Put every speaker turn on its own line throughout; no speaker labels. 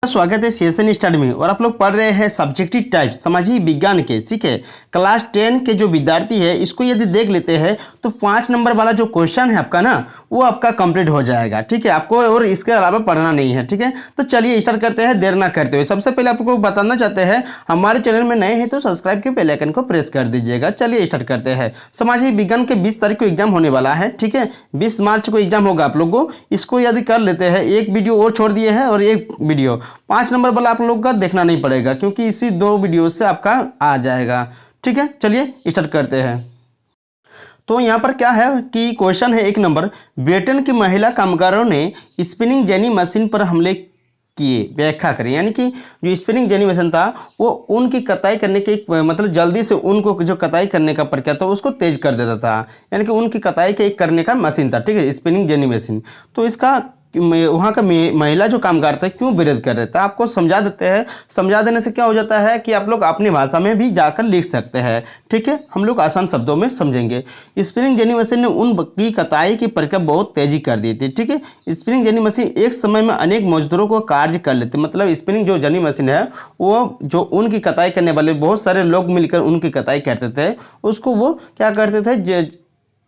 स्वागत है session study में। और आप लोग पढ़ रहे हैं सब्जेक्टिव टाइप सामाजिक विज्ञान के, ठीक है। क्लास 10 के जो विद्यार्थी है इसको यदि देख लेते हैं तो 5 नंबर वाला जो क्वेश्चन है आपका ना वो आपका कंप्लीट हो जाएगा, ठीक है। आपको और इसके अलावा पढ़ना नहीं है, ठीक है। तो चलिए स्टार्ट करते हैं देर ना करते हुए। सबसे पहले आपको बताना चाहते हैं हमारे चैनल में नए हैं तो सब्सक्राइब के बेल आइकन को प्रेस कर दीजिएगा। चलिए स्टार्ट करते हैं। सामाजिक विज्ञान के 20 तारीख को एग्जाम होने वाला है, ठीक है। 20 मार्च को एग्जाम होगा आप लोगों को। इसको यदि कर लेते हैं, एक वीडियो और छोड़ दिए हैं और एक वीडियो 5 नंबर वाला आप लोग का देखना नहीं पड़ेगा क्योंकि इसी 2 वीडियो से आपका आ जाएगा, ठीक है। चलिए स्टार्ट करते हैं। तो यहाँ पर क्या है कि क्वेश्चन है 1 नंबर, ब्रिटेन की महिला कामगारों ने स्पिनिंग जेनी मशीन पर हमले किए, व्याख्या करें। यानी कि जो स्पिनिंग जेनी मशीन था वो ऊन की कताई करने के मतलब जल्दी से ऊन को जो कताई करने का प्रक्रिया था उसको तेज कर देता था। यानी कि ऊन की कताई के एक करने का मशीन था, ठीक है, स्पिनिंग जेनी मशीन। तो इसका वहाँ का महिला जो कामगार थे क्यों विरोध कर रहे थे आपको समझा देते हैं। समझा देने से क्या हो जाता है कि आप लोग अपनी भाषा में भी जाकर लिख सकते हैं, ठीक है। हम लोग आसान शब्दों में समझेंगे। स्पिनिंग जेनी मशीन ने ऊन की कताई की प्रक्रिया बहुत तेजी कर दी थी, ठीक है। स्पिनिंग जेनी मशीन एक समय में अनेक मजदूरों को कार्य कर लेती, मतलब स्पिनिंग जो जेनी मशीन है वो जो ऊन की कताई करने वाले बहुत सारे लोग मिलकर ऊन की कताई करते थे, उसको वो क्या करते थे,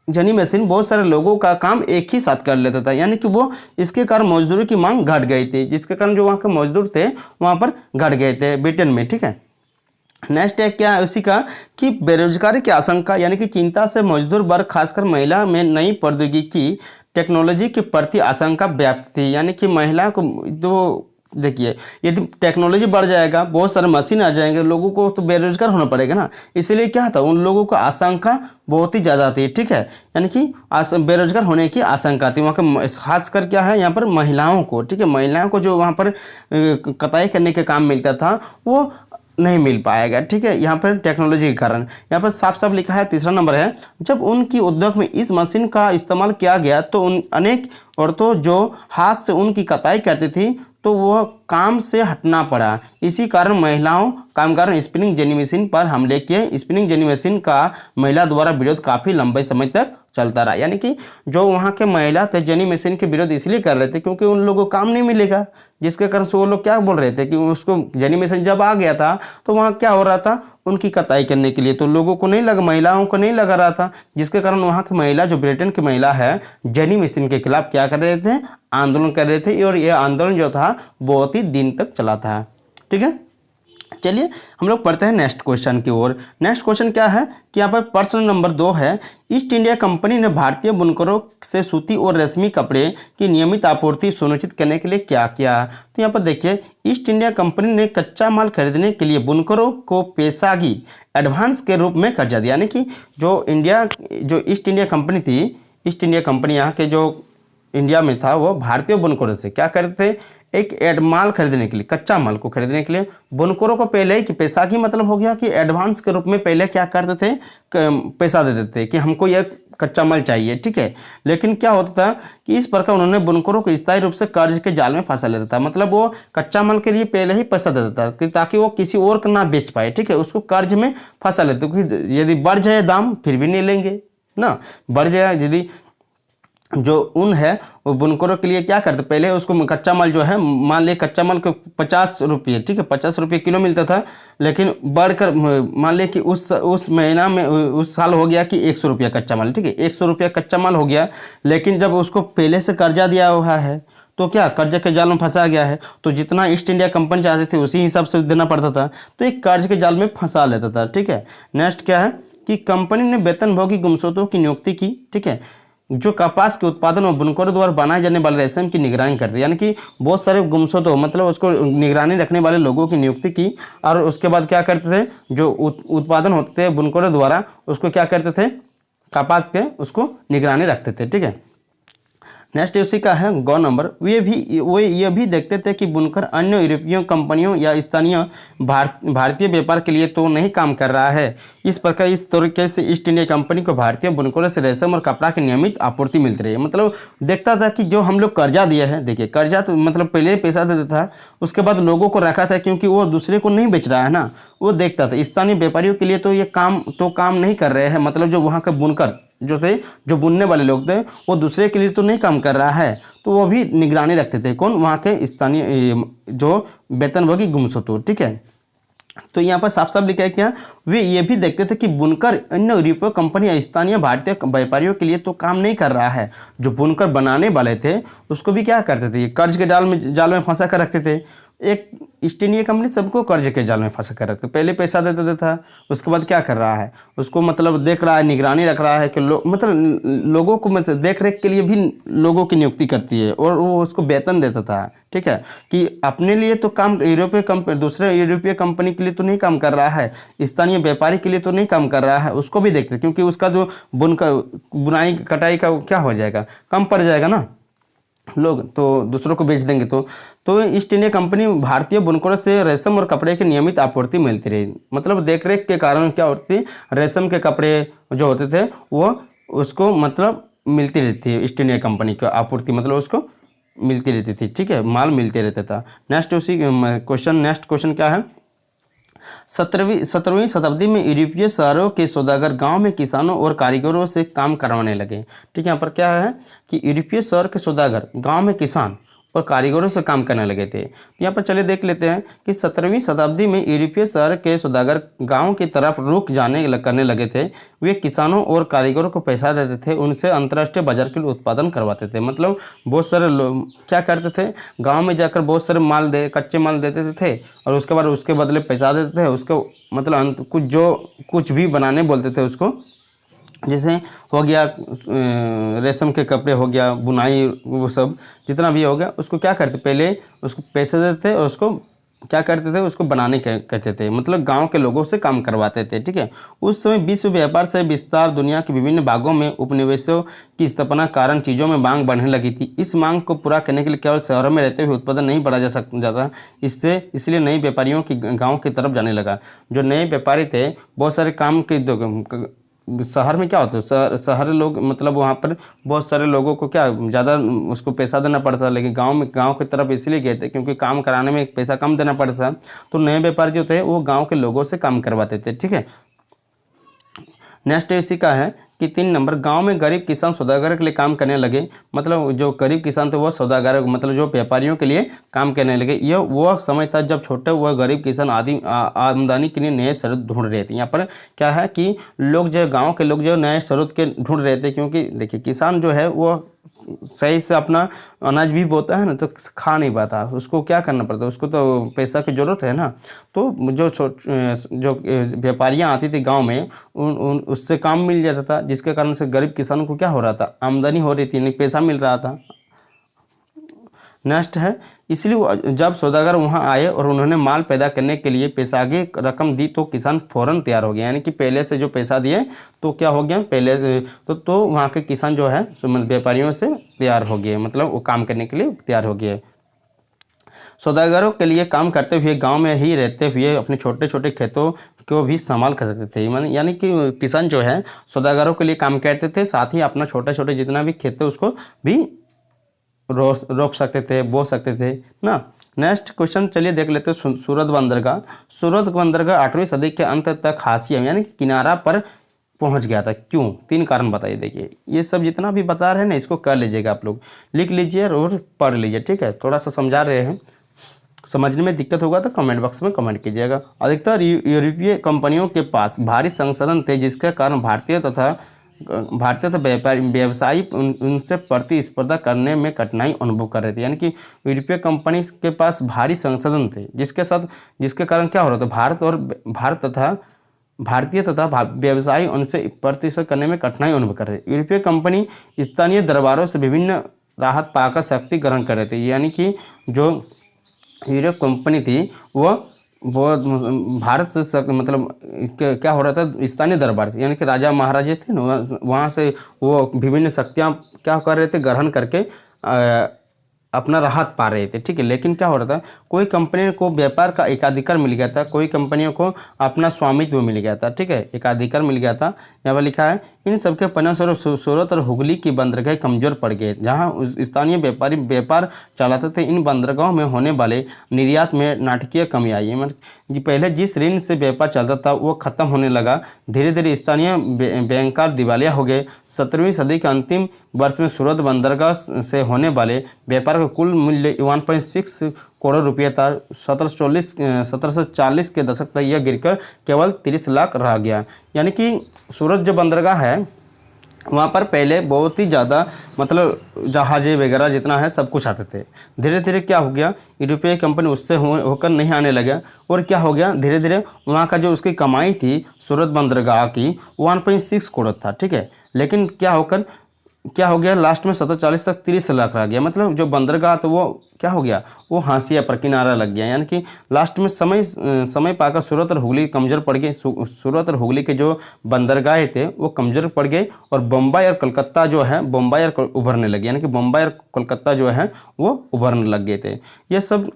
जेनी मशीन बहुत सारे लोगों का काम एक ही साथ कर लेता था। यानी कि वो इसके कारण मजदूरी की मांग घट गई थी, जिसके कारण जो वहाँ के मजदूर थे वहाँ पर घट गए थे ब्रिटेन में, ठीक है। नेक्स्ट है क्या है उसी का कि बेरोजगारी की आशंका यानी कि चिंता से मजदूर वर्ग खासकर महिला में नई प्रौद्योगिकी टेक्नोलॉजी के प्रति आशंका व्याप्त थी। यानी कि महिला को तो देखिए यदि टेक्नोलॉजी बढ़ जाएगा, बहुत सारे मशीन आ जाएंगे, लोगों को तो बेरोजगार होना पड़ेगा ना, इसलिए क्या था उन लोगों को आशंका बहुत ही ज़्यादा थी, ठीक है। यानी कि बेरोजगार होने की आशंका थी वहाँ का, खासकर क्या है यहाँ पर महिलाओं को, ठीक है। महिलाओं को जो वहाँ पर कताई करने के काम मिलता था वो नहीं मिल पाएगा, ठीक है, यहाँ पर टेक्नोलॉजी के कारण। यहाँ पर साफ साफ लिखा है 3रा नंबर है, जब उनकी उद्योग में इस मशीन का इस्तेमाल किया गया तो उन अनेक औरतों जो हाथ से उनकी कताई करती थी तो वह काम से हटना पड़ा। इसी कारण महिलाओं कामगारों ने स्पिनिंग जेनी मशीन पर हमले किए। स्पिनिंग जेनी मशीन का महिला द्वारा विरोध काफ़ी लंबे समय तक चलता रहा। यानी कि जो वहाँ के महिला थे जेनी मशीन के विरोध इसलिए कर रहे थे क्योंकि उन लोगों को काम नहीं मिलेगा, जिसके कारण से वो लोग क्या बोल रहे थे कि उसको जेनी मशीन जब आ गया था तो वहाँ क्या हो रहा था उनकी कताई करने के लिए तो लोगों को नहीं लगा, महिलाओं को नहीं लगा रहा था, जिसके कारण वहाँ की महिला जो ब्रिटेन की महिला है जेनी मशीन के खिलाफ क्या कर रहे थे, आंदोलन कर रहे थे। और यह आंदोलन जो था बहुत ही दिन तक चला था, ठीक है। चलिए हम लोग पढ़ते हैं नेक्स्ट क्वेश्चन की ओर। नेक्स्ट क्वेश्चन क्या है कि यहाँ पर प्रश्न नंबर 2 है, ईस्ट इंडिया कंपनी ने भारतीय बुनकरों से सूती और रेशमी कपड़े की नियमित आपूर्ति सुनिश्चित करने के लिए क्या किया। तो यहाँ पर देखिए ईस्ट इंडिया कंपनी ने कच्चा माल खरीदने के लिए बुनकरों को पेशागी एडवांस के रूप में कर्जा दिया। यानी कि जो ईस्ट इंडिया कंपनी थी, ईस्ट इंडिया कंपनी यहाँ के जो इंडिया में था वो भारतीय बुनकरों से क्या करते थे, एक माल खरीदने के लिए, कच्चा माल को खरीदने के लिए बुनकरों को पहले ही पैसा की मतलब हो गया कि एडवांस के रूप में पहले क्या करते थे, पैसा दे देते थे कि हमको यह कच्चा माल चाहिए, ठीक है। लेकिन क्या होता था कि इस प्रकार उन्होंने बुनकरों को स्थायी रूप से कर्ज के जाल में फंसा लेता था। मतलब वो कच्चा माल के लिए पहले ही पैसा दे देता था ताकि वो किसी और को ना बेच पाए, ठीक है, उसको कर्ज में फंसा लेते, क्योंकि यदि बढ़ जाए दाम फिर भी नहीं लेंगे ना, बढ़ जाए यदि जो ऊन है वो बुनकरों के लिए क्या करते, पहले उसको कच्चा माल जो है मान लिया कच्चा माल को 50 रुपये, ठीक है, 50 रुपये किलो मिलता था, लेकिन बढ़कर मान लिया कि उस महीना में उस साल हो गया कि 100 रुपया कच्चा माल, ठीक है, 100 रुपया कच्चा माल हो गया। लेकिन जब उसको पहले से कर्जा दिया हुआ है तो क्या कर्ज के जाल में फंसा गया है, तो जितना ईस्ट इंडिया कंपनी चाहते थे उसी हिसाब से देना पड़ता था, तो एक कर्ज के जाल में फंसा लेता था, ठीक है। नेक्स्ट क्या है कि कंपनी ने वेतनभोगी गुमशुदों की नियुक्ति की, ठीक है, जो कपास के उत्पादन और बुनकरों द्वारा बनाए जाने वाले रेशम की निगरानी करते हैं। यानी कि बहुत सारे गुमशुदों मतलब उसको निगरानी रखने वाले लोगों की नियुक्ति की और उसके बाद क्या करते थे, जो उत्पादन होते थे बुनकरों द्वारा उसको क्या करते थे, कपास के उसको निगरानी रखते थे, ठीक है। नेक्स्ट उसी का है गौ नंबर, वो ये भी देखते थे कि बुनकर अन्य यूरोपीय कंपनियों या स्थानीय भारतीय व्यापार के लिए तो नहीं काम कर रहा है। इस प्रकार इस तरीके से ईस्ट इंडिया कंपनी को भारतीय बुनकरों से रेशम और कपड़ा की नियमित आपूर्ति मिलती रही। मतलब देखता था कि जो हम लोग कर्जा दिए हैं, देखिए कर्जा तो मतलब पहले पैसा देता था, उसके बाद लोगों को रखा था क्योंकि वो दूसरे को नहीं बेच रहा है ना, वो देखता था स्थानीय व्यापारियों के लिए तो ये काम नहीं कर रहे हैं, मतलब जो वहाँ के बुनकर जो थे, जो बुनने वाले लोग थे, वो दूसरे के लिए तो नहीं काम कर रहा है, तो वो भी निगरानी रखते थे। कौन? वहाँ के स्थानीय जो वेतनभोगी गुमशुतुर। ठीक है, तो यहाँ पर साफ साफ लिखा है क्या, वे ये भी देखते थे कि बुनकर अन्य यूरोपीय कंपनी या स्थानीय भारतीय व्यापारियों के लिए तो काम नहीं कर रहा है। जो बुनकर बनाने वाले थे उसको भी क्या करते थे, कर्ज के जाल में फंसा कर रखते थे। एक ईस्ट इंडिया कंपनी सबको कर्ज के जाल में फंसा कर रखते, पहले पैसा देते देता, उसके बाद क्या कर रहा है, उसको मतलब देख रहा है, निगरानी रख रहा है कि मतलब लोगों को मतलब देख रेख के लिए भी लोगों की नियुक्ति करती है, और वो उसको वेतन देता था। ठीक है, कि अपने लिए तो काम यूरोपीय कंपनी, दूसरे यूरोपीय कंपनी के लिए तो नहीं काम कर रहा है, स्थानीय व्यापारी के लिए तो नहीं काम कर रहा है, उसको भी देखते, क्योंकि उसका जो बुनाई कटाई का क्या हो जाएगा, कम पड़ जाएगा ना लोग, तो दूसरों को बेच देंगे। तो ईस्ट इंडिया कंपनी भारतीय बुनकरों से रेशम और कपड़े की नियमित आपूर्ति मिलती रही। मतलब देखरेख के कारण क्या होती, रेशम के कपड़े जो होते थे वो उसको मतलब मिलती रहती है, ईस्ट इंडिया कंपनी को आपूर्ति मतलब उसको मिलती रहती थी। ठीक है, माल मिलते रहता था। नेक्स्ट क्वेश्चन क्या है, 17वीं शताब्दी में यूरोपीय शहरों के सौदागर गांव में किसानों और कारीगरों से काम करवाने लगे। ठीक है, यहाँ पर क्या है कि यूरोपीय शहर के सौदागर गांव में किसान और कारीगरों से काम करने लगे थे। यहाँ पर चलिए देख लेते हैं कि 17वीं शताब्दी में यूरोपीय शहर के सौदागर गांव की तरफ रुख करने लगे थे। वे किसानों और कारीगरों को पैसा देते थे, उनसे अंतर्राष्ट्रीय बाजार के लिए उत्पादन करवाते थे। मतलब बहुत सारे लोग क्या करते थे, गांव में जाकर बहुत सारे कच्चे माल देते थे, और उसके बाद उसके बदले पैसा देते थे, उसको मतलब कुछ भी बनाने बोलते थे उसको, जैसे हो गया रेशम के कपड़े हो गया, बुनाई, वो सब जितना भी हो गया, उसको क्या करते, पहले उसको पैसे देते और उसको क्या करते थे, उसको बनाने कहते थे, मतलब गांव के लोगों से काम करवाते थे। ठीक है, उस समय विश्व व्यापार से विस्तार, दुनिया के विभिन्न भागों में उपनिवेशों की स्थापना कारण चीज़ों में मांग बढ़ने लगी थी। इस मांग को पूरा करने के लिए केवल शहरों में रहते हुए उत्पादन नहीं बढ़ा जाता, इसलिए नए व्यापारियों की गाँव की तरफ जाने लगा। जो नए व्यापारी थे, बहुत सारे काम के शहर में क्या होता है, शहर लोग मतलब वहाँ पर बहुत सारे लोगों को क्या ज़्यादा उसको पैसा देना पड़ता है, लेकिन गांव की तरफ इसलिए गए थे क्योंकि काम कराने में पैसा कम देना पड़ता है। तो नए व्यापारी जो थे वो गांव के लोगों से काम करवाते थे। ठीक है, नेक्स्ट इसी का है कि 3 नंबर, गांव में गरीब किसान सौदागर के लिए काम करने लगे। मतलब जो गरीब किसान थे वो सौदागर मतलब जो व्यापारियों के लिए काम करने लगे। यह वो समय था जब छोटे व गरीब किसान आमदनी के लिए नए स्रोत ढूंढ रहे थे। यहाँ पर क्या है कि लोग जो गाँव के लोग जो नए स्रोत के ढूंढ रहे थे, क्योंकि देखिए किसान जो है वो सही से अपना अनाज भी बोता है ना, तो खा नहीं पाता, उसको क्या करना पड़ता है, उसको तो पैसा की ज़रूरत है ना। तो जो व्यापारियाँ आती थी गांव में, उससे काम मिल जाता था, जिसके कारण से गरीब किसानों को क्या हो रहा था, आमदनी हो रही थी, यानी पैसा मिल रहा था। नेक्स्ट है, इसलिए जब सौदागर वहां आए और उन्होंने माल पैदा करने के लिए पैसा आगे रकम दी तो किसान फौरन तैयार हो गया। यानी कि पहले से जो पैसा दिए तो क्या हो गया, पहले से तो वहाँ के किसान जो है व्यापारियों से तैयार हो गए, मतलब वो काम करने के लिए तैयार हो गए। सौदागरों के लिए काम करते हुए गांव में ही रहते हुए अपने छोटे छोटे खेतों को भी संभाल कर सकते थे। यानी कि किसान जो है सौदागरों के लिए काम करते थे, साथ ही अपना छोटे छोटे जितना भी खेत थे उसको भी रोक सकते थे, बो सकते थे ना। नेक्स्ट क्वेश्चन चलिए देख लेते हैं, सूरत बंदरगाह 8वीं सदी के अंत तक हाशिया यानी कि किनारा पर पहुंच गया था। क्यों? 3 कारण बताइए। देखिए ये सब जितना भी बता रहे हैं ना, इसको कर लीजिएगा, आप लोग लिख लीजिए और पढ़ लीजिए। ठीक है, थोड़ा सा समझा रहे हैं, समझने में दिक्कत होगा तो कमेंट बॉक्स में कमेंट कीजिएगा। अधिकतर यूरोपीय कंपनियों के पास भारी संसाधन थे, जिसके कारण भारतीय तथा व्यवसायी उनसे प्रतिस्पर्धा करने में कठिनाई अनुभव कर रहे थे। यानी कि यूरोपीय कंपनी के पास भारी संसाधन थे, जिसके कारण क्या हो रहा था, भारतीय तथा व्यवसायी उनसे प्रतिस्पर्धा करने में कठिनाई अनुभव कर रहे थे। यूरोपीय कंपनी स्थानीय दरबारों से विभिन्न राहत पाकर शक्ति ग्रहण कर रहे थे। यानी कि जो यूरोप कंपनी थी वो भारत से मतलब क्या हो रहा था, स्थानीय दरबार से, यानी कि राजा महाराजे थे ना, वहाँ से वो विभिन्न शक्तियाँ क्या कर रहे थे, ग्रहण करके अपना राहत पा रहे थे। ठीक है, लेकिन क्या हो रहा था, कोई कंपनी को व्यापार का एकाधिकार मिल गया था, कोई कंपनियों को अपना स्वामित्व मिल गया था। ठीक है, एकाधिकार मिल गया था। यहाँ पर लिखा है इन सबके परिणामस्वरूप सूरत और हुगली की बंदरगाह कमज़ोर पड़ गए। जहां उस स्थानीय व्यापारी व्यापार चलाते थे, इन बंदरगाहों में होने वाले निर्यात में नाटकीय कमी आई। मतलब पहले जिस ऋण से व्यापार चलता था वो खत्म होने लगा। धीरे धीरे स्थानीय बैंकर दिवालिया हो गए। 17वीं सदी के अंतिम वर्ष में सूरत बंदरगाह से होने वाले व्यापार का कुल मूल्य 1.6 करोड़ रुपये था। 1740 के दशक तक यह गिरकर केवल 30 लाख रह गया। यानी कि सूरत जो बंदरगाह है वहाँ पर पहले बहुत ही ज़्यादा मतलब जहाज़ें वगैरह जितना है सब कुछ आते थे। धीरे धीरे क्या हो गया, यूरोपीय कंपनी उससे होकर नहीं आने लगा, और क्या हो गया, धीरे धीरे वहाँ का जो उसकी कमाई थी सूरत बंदरगाह की 1.6 करोड़ था, ठीक है। लेकिन क्या हो गया, लास्ट में 1740 तक 30 लाख रह गया। मतलब जो बंदरगाह तो वो क्या हो गया, वो हाशिया पर किनारा लग गया। यानी कि लास्ट में समय पाकर सूरत और हुगली कमज़ोर पड़ गए। सूरत और हुगली के जो बंदरगाह थे वो कमज़ोर पड़ गए, और बम्बई और कलकत्ता जो है बम्बई और उभरने लगे। यानी कि बम्बई और कोलकाता जो है वो उभरने लग गए थे। ये सब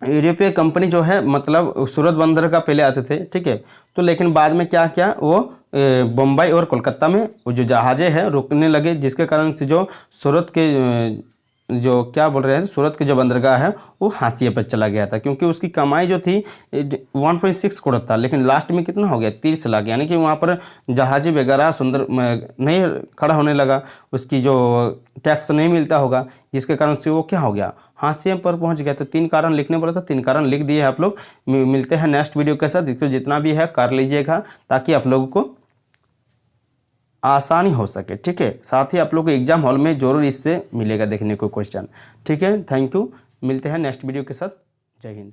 यूरोपीय कंपनी जो है मतलब सूरत बंदरगाह पहले आते थे, ठीक है। तो लेकिन बाद में क्या किया, वो बम्बई और कोलकाता में वो जो जहाज़ें हैं रुकने लगे, जिसके कारण से जो सूरत के जो क्या बोल रहे हैं सूरत के जो बंदरगाह है वो हाशिए पर चला गया था, क्योंकि उसकी कमाई जो थी 1.6 करोड़ था, लेकिन लास्ट में कितना हो गया 30 लाख। यानी कि वहाँ पर जहाज़ें वगैरह सुंदर नहीं खड़ा होने लगा, उसकी जो टैक्स नहीं मिलता होगा, जिसके कारण से वो क्या हो गया, हाशिए पर पहुँच गया। तो 3 कारण लिखने पड़ा था, 3 कारण लिख दिए आप लोग। मिलते हैं नेक्स्ट वीडियो के साथ। इसको जितना भी है कर लीजिएगा ताकि आप लोगों को आसानी हो सके, ठीक है। साथ ही आप लोग को एग्जाम हॉल में जरूर इससे मिलेगा देखने को क्वेश्चन, ठीक है। थैंक यू, मिलते हैं नेक्स्ट वीडियो के साथ। जय हिंद।